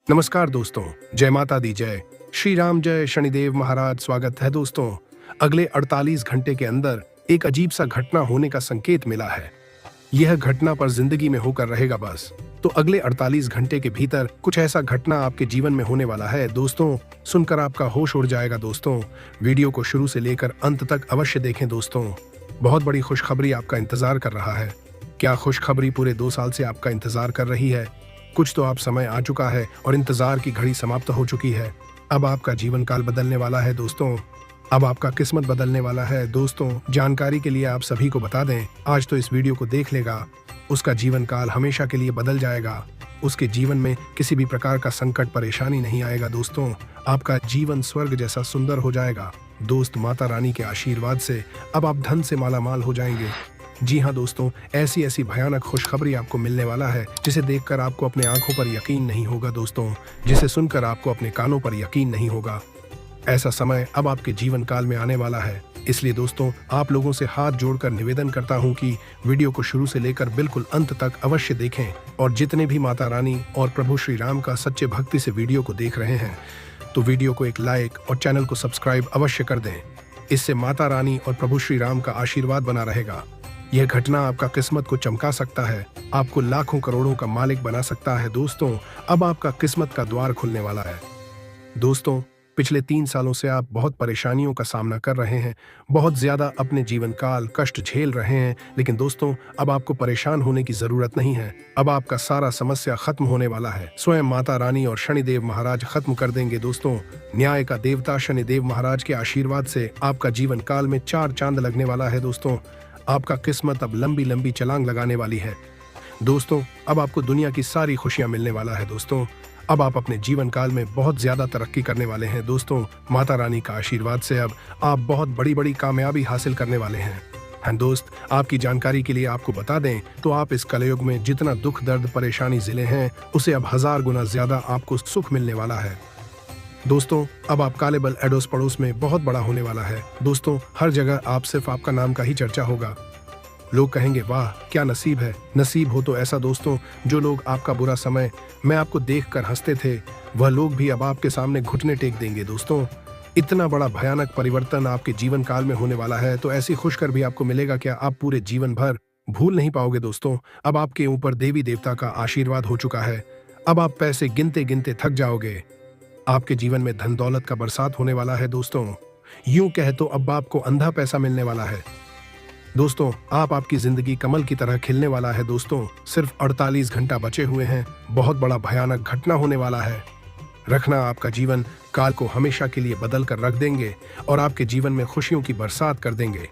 नमस्कार दोस्तों, जय माता दी जय, श्री राम जय, शनिदेव महाराज। स्वागत है दोस्तों। अगले 48 घंटे के अंदर एक अजीब सा घटना होने का संकेत मिला है। यह घटना पर जिंदगी में होकर रहेगा बस। तो अगले 48 घंटे के भीतर कुछ ऐसा घटना आपके जीवन में होने वाला है दोस्तों, सुनकर आपका होश उड़ जाएगा दोस्तों। वीडियो को शुरू से लेकर अंत तक अवश्य देखें दोस्तों। बहुत बड़ी खुशखबरी आपका इंतजार कर रहा है। क्या खुशखबरी पूरे 2 साल से आपका इंतजार कर रही है? कुछ तो आप समय आ चुका है और इंतजार की घड़ी समाप्त हो चुकी है। अब आपका जीवन काल बदलने वाला है दोस्तों। अब आपका किस्मत बदलने वाला है दोस्तों। जानकारी के लिए आप सभी को बता दें, आज तो इस वीडियो को देख लेगा, उसका जीवन काल हमेशा के लिए बदल जाएगा। उसके जीवन में किसी भी प्रकार का संकट परेशानी नहीं आएगा दोस्तों। आपका जीवन स्वर्ग जैसा सुंदर हो जाएगा दोस्त। माता रानी के आशीर्वाद से अब आप धन से मालामाल हो जाएंगे। जी हाँ दोस्तों, ऐसी ऐसी भयानक खुशखबरी आपको मिलने वाला है जिसे देखकर आपको अपने आंखों पर यकीन नहीं होगा दोस्तों, जिसे सुनकर आपको अपने कानों पर यकीन नहीं होगा। ऐसा समय अब आपके जीवन काल में आने वाला है। इसलिए दोस्तों, आप लोगों से हाथ जोड़कर निवेदन करता हूँ कि वीडियो को शुरू से लेकर बिल्कुल अंत तक अवश्य देखें। और जितने भी माता रानी और प्रभु श्री राम का सच्चे भक्ति से वीडियो को देख रहे हैं, तो वीडियो को एक लाइक और चैनल को सब्सक्राइब अवश्य कर दें। इससे माता रानी और प्रभु श्री राम का आशीर्वाद बना रहेगा। यह घटना आपका किस्मत को चमका सकता है, आपको लाखों करोड़ों का मालिक बना सकता है दोस्तों। अब आपका किस्मत का द्वार खुलने वाला है दोस्तों। पिछले 3 सालों से आप बहुत परेशानियों का सामना कर रहे हैं, बहुत ज्यादा अपने जीवन काल कष्ट झेल रहे हैं। लेकिन दोस्तों, अब आपको परेशान होने की जरूरत नहीं है। अब आपका सारा समस्या खत्म होने वाला है। स्वयं माता रानी और शनिदेव महाराज खत्म कर देंगे दोस्तों। न्याय का देवता शनिदेव महाराज के आशीर्वाद से आपका जीवन काल में 4 चांद लगने वाला है दोस्तों। आपका किस्मत अब लंबी लंबी छलांग लगाने वाली है दोस्तों। अब आपको दुनिया की सारी खुशियां मिलने वाला है दोस्तों। अब आप अपने जीवन काल में बहुत ज्यादा तरक्की करने वाले हैं दोस्तों। माता रानी का आशीर्वाद से अब आप बहुत बड़ी बड़ी कामयाबी हासिल करने वाले हैं। हाँ दोस्त, आपकी जानकारी के लिए आपको बता दें तो आप इस कलयुग में जितना दुख दर्द परेशानी जिले हैं, उसे अब 1000 गुना ज्यादा आपको सुख मिलने वाला है दोस्तों। अब आप काले बल एडोस पड़ोस में बहुत बड़ा होने वाला है दोस्तों। हर जगह आप सिर्फ आपका नाम का ही चर्चा होगा। लोग कहेंगे, वाह क्या नसीब है। नसीब हो तो ऐसा दोस्तों, जो लोग आपका बुरा समय मैं आपको देखकर हंसते थे, वह लोग भी अब आपके सामने घुटने टेक देंगे दोस्तों। इतना बड़ा भयानक परिवर्तन आपके जीवन काल में होने वाला है, तो ऐसी खुशखबर भी आपको मिलेगा क्या आप पूरे जीवन भर भूल नहीं पाओगे दोस्तों। अब आपके ऊपर देवी देवता का आशीर्वाद हो चुका है। अब आप पैसे गिनते गिनते थक जाओगे। आपके जीवन में धन दौलत का बरसात होने वाला है दोस्तों। यूं कहे तो अब आपको अंधा पैसा मिलने वाला है दोस्तों। आपकी जिंदगी कमल की तरह खिलने वाला है दोस्तों। सिर्फ 48 घंटा बचे हुए हैं। बहुत बड़ा भयानक घटना होने वाला है। रखना आपका जीवन काल को हमेशा के लिए बदल कर रख देंगे और आपके जीवन में खुशियों की बरसात कर देंगे।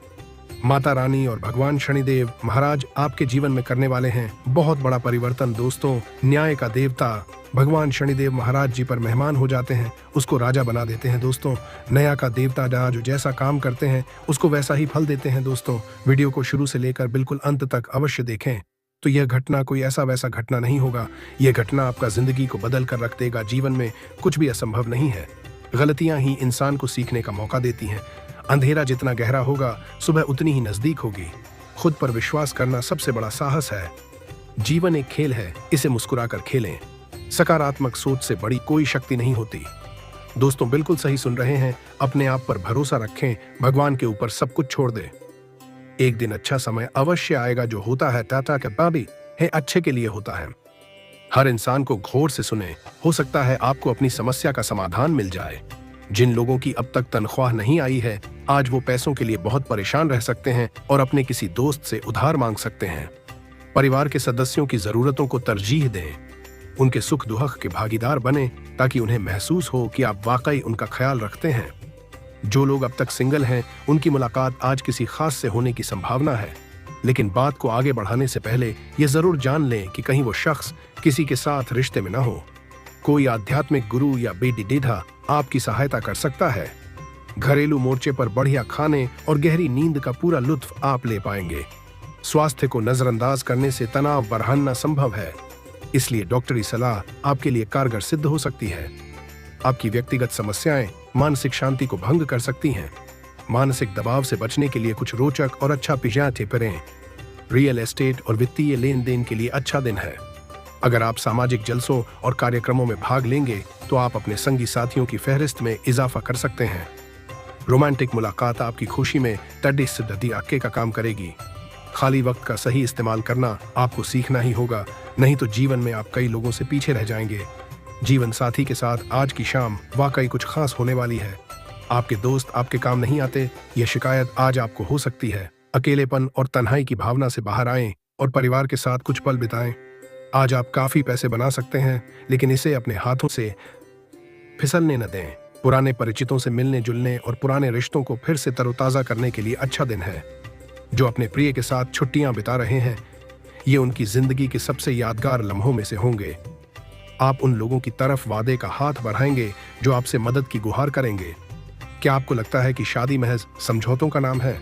माता रानी और भगवान शनिदेव महाराज आपके जीवन में करने वाले हैं बहुत बड़ा परिवर्तन दोस्तों। न्याय का देवता भगवान शनिदेव महाराज जी पर मेहमान हो जाते हैं, उसको राजा बना देते हैं दोस्तों। न्याय का देवता जो जैसा काम करते हैं उसको वैसा ही फल देते हैं दोस्तों। वीडियो को शुरू से लेकर बिल्कुल अंत तक अवश्य देखें, तो यह घटना कोई ऐसा वैसा घटना नहीं होगा। यह घटना आपका जिंदगी को बदल कर रख देगा। जीवन में कुछ भी असंभव नहीं है। गलतियां ही इंसान को सीखने का मौका देती हैं। अंधेरा जितना गहरा होगा, सुबह उतनी ही नजदीक होगी। खुद पर विश्वास करना सबसे बड़ा साहस है। जीवन एक खेल है, इसे मुस्कुराकर खेलें। सकारात्मक सोच से बड़ी कोई शक्ति नहीं होती दोस्तों। बिल्कुल सही सुन रहे हैं। अपने आप पर भरोसा रखें, भगवान के ऊपर सब कुछ छोड़ दें। एक दिन अच्छा समय अवश्य आएगा। जो होता है टाटा के बाबी है, अच्छे के लिए होता है। हर इंसान को गौर से सुने, हो सकता है आपको अपनी समस्या का समाधान मिल जाए। जिन लोगों की अब तक तनख्वाह नहीं आई है, आज वो पैसों के लिए बहुत परेशान रह सकते हैं और अपने किसी दोस्त से उधार मांग सकते हैं। परिवार के सदस्यों की जरूरतों को तरजीह दें, उनके सुख दुख के भागीदार बने, ताकि उन्हें महसूस हो कि आप वाकई उनका ख्याल रखते हैं। जो लोग अब तक सिंगल हैं, उनकी मुलाकात आज किसी खास से होने की संभावना है। लेकिन बात को आगे बढ़ाने से पहले ये जरूर जान लें कि कहीं वो शख्स किसी के साथ रिश्ते में न हो। कोई आध्यात्मिक गुरु या बेटी डीढ़ा आपकी सहायता कर सकता है। घरेलू मोर्चे पर बढ़िया खाने और गहरी नींद का पूरा लुत्फ आप ले पाएंगे। स्वास्थ्य को नजरअंदाज करने से तनाव बढ़ाना संभव है, इसलिए डॉक्टरी सलाह आपके लिए कारगर सिद्ध हो सकती है। आपकी व्यक्तिगत समस्याएं मानसिक शांति को भंग कर सकती हैं। मानसिक दबाव से बचने के लिए कुछ रोचक और अच्छा पिज़्ज़ा टिप्परें। रियल एस्टेट और वित्तीय लेन देन के लिए अच्छा दिन है। अगर आप सामाजिक जलसों और कार्यक्रमों में भाग लेंगे तो आप अपने संगी साथियों की फहरिस्त में इजाफा कर सकते हैं। रोमांटिक मुलाकात आपकी खुशी में अक्के का काम करेगी। खाली वक्त का सही इस्तेमाल करना आपको सीखना ही होगा, नहीं तो जीवन में आप कई लोगों से पीछे रह जाएंगे। जीवन साथी के साथ आज की शाम वाकई कुछ खास होने वाली है। आपके दोस्त आपके काम नहीं आते, यह शिकायत आज आपको हो सकती है। अकेलेपन और तन्हाई की भावना से बाहर आएं और परिवार के साथ कुछ पल बिताएं। आज आप काफी पैसे बना सकते हैं, लेकिन इसे अपने हाथों से फिसलने न दें। पुराने परिचितों से मिलने जुलने और पुराने रिश्तों को फिर से तरोताजा करने के लिए अच्छा दिन है। जो अपने प्रिय के साथ छुट्टियां बिता रहे हैं, ये उनकी जिंदगी के सबसे यादगार लम्हों में से होंगे। आप उन लोगों की तरफ वादे का हाथ बढ़ाएंगे जो आपसे मदद की गुहार करेंगे। क्या आपको लगता है कि शादी महज समझौतों का नाम है?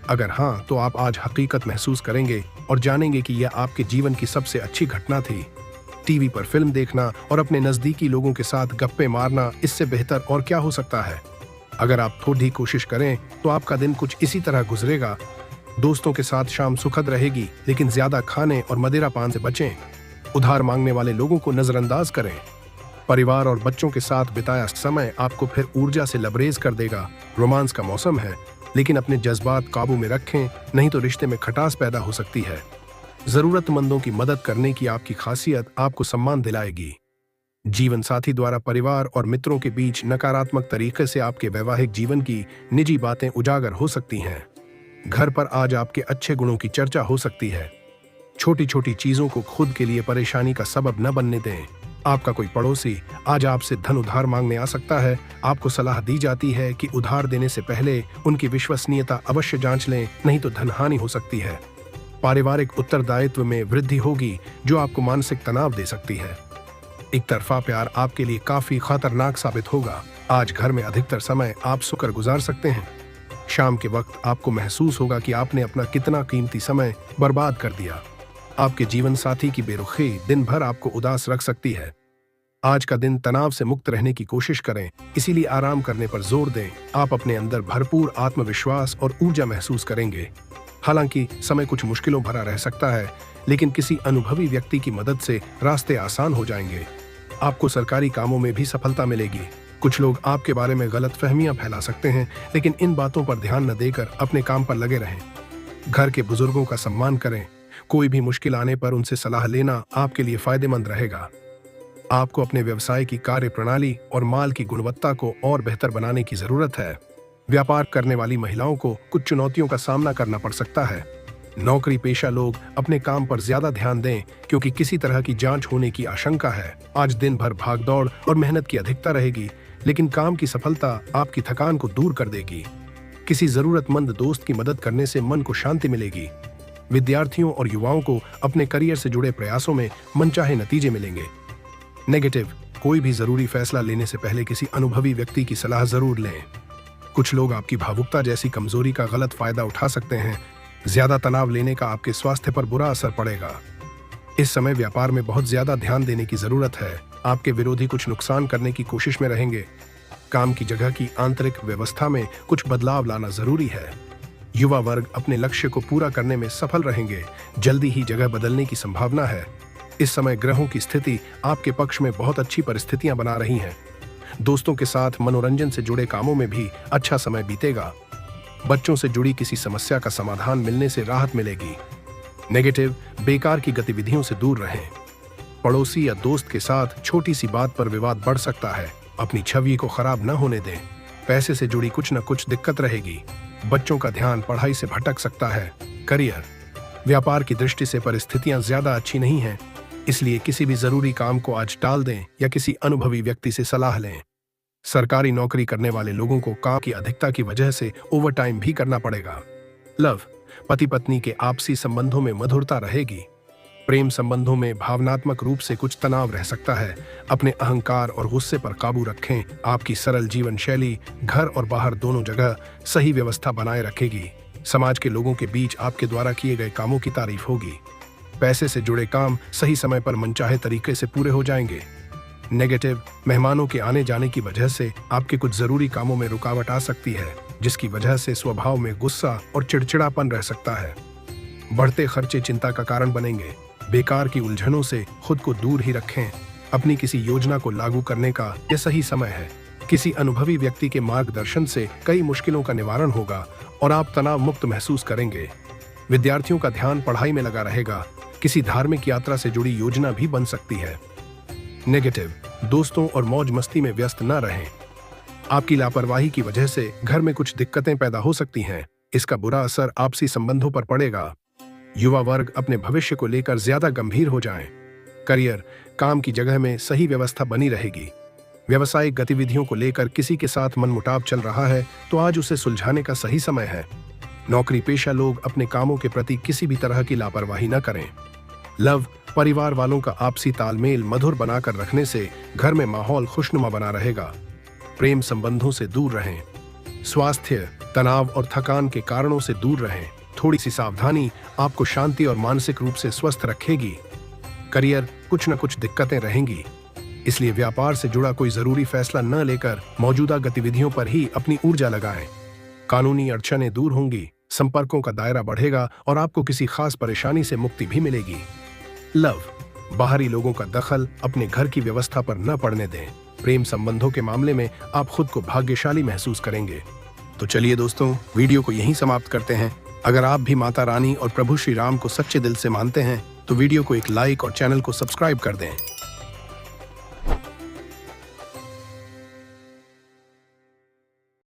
अगर हाँ, तो आप आज हकीकत महसूस करेंगे और जानेंगे कि यह आपके जीवन की सबसे अच्छी घटना थी। टीवी पर फिल्म देखना और अपने नजदीकी लोगों के साथ गप्पे मारना, इससे बेहतर और क्या हो सकता है? अगर आप थोड़ी कोशिश करें तो आपका दिन कुछ इसी तरह गुजरेगा। दोस्तों के साथ शाम सुखद रहेगी, लेकिन ज्यादा खाने और मदिरा पान से बचें। उधार मांगने वाले लोगों को नजरअंदाज करें। परिवार और बच्चों के साथ बिताया समय आपको फिर ऊर्जा से लबरेज कर देगा। रोमांस का मौसम है, लेकिन अपने जज्बात काबू में रखें, नहीं तो रिश्ते में खटास पैदा हो सकती है। जरूरतमंदों की मदद करने की आपकी खासियत आपको सम्मान दिलाएगी। जीवन साथी द्वारा परिवार और मित्रों के बीच नकारात्मक तरीके से आपके वैवाहिक जीवन की निजी बातें उजागर हो सकती हैं। घर पर आज आपके अच्छे गुणों की चर्चा हो सकती है। छोटी छोटी चीजों को खुद के लिए परेशानी का सबब न बनने दें। आपका कोई पड़ोसी आज आपसे धन उधार मांगने आ सकता है। आपको सलाह दी जाती है कि उधार देने से पहले उनकी विश्वसनीयता अवश्य जांच लें, नहीं तो धन हानि हो सकती है। पारिवारिक उत्तरदायित्व में वृद्धि होगी जो आपको मानसिक तनाव दे सकती है। एक तरफा प्यार आपके लिए काफी खतरनाक साबित होगा। आज घर में अधिकतर समय आप सोकर गुजार सकते हैं। शाम के वक्त आपको महसूस होगा कि आपने अपना कितना कीमती समय बर्बाद कर दिया। आपके जीवन साथी की बेरुखी दिन भर आपको उदास रख सकती है। आज का दिन तनाव से मुक्त रहने की कोशिश करें, इसीलिए आराम करने पर जोर दें। आप अपने अंदर भरपूर आत्मविश्वास और ऊर्जा महसूस करेंगे। हालांकि समय कुछ मुश्किलों भरा रह सकता है, लेकिन किसी अनुभवी व्यक्ति की मदद से रास्ते आसान हो जाएंगे। आपको सरकारी कामों में भी सफलता मिलेगी। कुछ लोग आपके बारे में गलत फहमियां फैला सकते हैं, लेकिन इन बातों पर ध्यान न देकर अपने काम पर लगे रहें। घर के बुजुर्गों का सम्मान करें। कोई भी मुश्किल आने पर उनसे सलाह लेना आपके लिए फायदेमंद रहेगा। आपको अपने व्यवसाय की कार्य प्रणाली और माल की गुणवत्ता को और बेहतर बनाने की जरूरत है। व्यापार करने वाली महिलाओं को कुछ चुनौतियों का सामना करना पड़ सकता है। नौकरी पेशा लोग अपने काम पर ज्यादा ध्यान दें, क्योंकि किसी तरह की जांच होने की आशंका है। आज दिन भर भागदौड़ और मेहनत की अधिकता रहेगी, लेकिन काम की सफलता आपकी थकान को दूर कर देगी। किसी जरूरतमंद दोस्त की मदद करने से मन को शांति मिलेगी। विद्यार्थियों और युवाओं को अपने करियर से जुड़े प्रयासों में मनचाहे नतीजे मिलेंगे। नेगेटिव, कोई भी जरूरी फैसला लेने से पहले किसी अनुभवी व्यक्ति की सलाह जरूर लें। कुछ लोग आपकी भावुकता जैसी कमजोरी का गलत फायदा उठा सकते हैं। ज्यादा तनाव लेने का आपके स्वास्थ्य पर बुरा असर पड़ेगा। इस समय व्यापार में बहुत ज्यादा ध्यान देने की जरूरत है। आपके विरोधी कुछ नुकसान करने की कोशिश में रहेंगे। काम की जगह की आंतरिक व्यवस्था में कुछ बदलाव लाना जरूरी है। युवा वर्ग अपने लक्ष्य को पूरा करने में सफल रहेंगे। जल्दी ही जगह बदलने की संभावना है। इस समय ग्रहों की स्थिति आपके पक्ष में बहुत अच्छी परिस्थितियां बना रही हैं। दोस्तों के साथ मनोरंजन से जुड़े कामों में भी अच्छा समय बीतेगा। बच्चों से जुड़ी किसी समस्या का समाधान मिलने से राहत मिलेगी। नेगेटिव, बेकार की गतिविधियों से दूर रहें। पड़ोसी या दोस्त के साथ छोटी सी बात पर विवाद बढ़ सकता है। अपनी छवि को खराब न होने दें। पैसे से जुड़ी कुछ न कुछ दिक्कत रहेगी। बच्चों का ध्यान पढ़ाई से भटक सकता है। करियर, व्यापार की दृष्टि से परिस्थितियां ज्यादा अच्छी नहीं हैं, इसलिए किसी भी जरूरी काम को आज टाल दें या किसी अनुभवी व्यक्ति से सलाह लें। सरकारी नौकरी करने वाले लोगों को काम की अधिकता की वजह से ओवरटाइम भी करना पड़ेगा। लव, पति पत्नी के आपसी संबंधों में मधुरता रहेगी। प्रेम संबंधों में भावनात्मक रूप से कुछ तनाव रह सकता है। अपने अहंकार और गुस्से पर काबू रखें। आपकी सरल जीवन शैली घर और बाहर दोनों जगह सही व्यवस्था बनाए रखेगी। समाज के लोगों के बीच आपके द्वारा किए गए कामों की तारीफ होगी। पैसे से जुड़े काम सही समय पर मनचाहे तरीके से पूरे हो जाएंगे। नेगेटिव, मेहमानों के आने जाने की वजह से आपके कुछ जरूरी कामों में रुकावट आ सकती है, जिसकी वजह से स्वभाव में गुस्सा और चिड़चिड़ापन रह सकता है। बढ़ते खर्चे चिंता का कारण बनेंगे। बेकार की उलझनों से खुद को दूर ही रखें। अपनी किसी योजना को लागू करने का यह सही समय है। किसी अनुभवी व्यक्ति के मार्गदर्शन से कई मुश्किलों का निवारण होगा और आप तनाव मुक्त महसूस करेंगे। विद्यार्थियों का ध्यान पढ़ाई में लगा रहेगा। किसी धार्मिक यात्रा से जुड़ी योजना भी बन सकती है। नेगेटिव, दोस्तों और मौज मस्ती में व्यस्त न रहें। आपकी लापरवाही की वजह से घर में कुछ दिक्कतें पैदा हो सकती हैं। इसका बुरा असर आपसी संबंधों पर पड़ेगा। युवा वर्ग अपने भविष्य को लेकर ज्यादा गंभीर हो जाएं। करियर, काम की जगह में सही व्यवस्था बनी रहेगी। व्यावसायिक गतिविधियों को लेकर किसी के साथ मनमुटाव चल रहा है तो आज उसे सुलझाने का सही समय है। नौकरी पेशा लोग अपने कामों के प्रति किसी भी तरह की लापरवाही न करें। लव, परिवार वालों का आपसी तालमेल मधुर बनाकर रखने से घर में माहौल खुशनुमा बना रहेगा। प्रेम संबंधों से दूर रहें। स्वास्थ्य, तनाव और थकान के कारणों से दूर रहें। थोड़ी सी सावधानी आपको शांति और मानसिक रूप से स्वस्थ रखेगी। करियर, कुछ न कुछ दिक्कतें रहेंगी, इसलिए व्यापार से जुड़ा कोई जरूरी फैसला न लेकर मौजूदा गतिविधियों पर ही अपनी ऊर्जा लगाएं। कानूनी अड़चनें दूर होंगी, संपर्कों का दायरा बढ़ेगा और आपको किसी खास परेशानी से मुक्ति भी मिलेगी। लव, बाहरी लोगों का दखल अपने घर की व्यवस्था पर न पड़ने दें। प्रेम संबंधों के मामले में आप खुद को भाग्यशाली महसूस करेंगे। तो चलिए दोस्तों, वीडियो को यहीं समाप्त करते हैं। अगर आप भी माता रानी और प्रभु श्री राम को सच्चे दिल से मानते हैं तो वीडियो को एक लाइक और चैनल को सब्सक्राइब कर दें।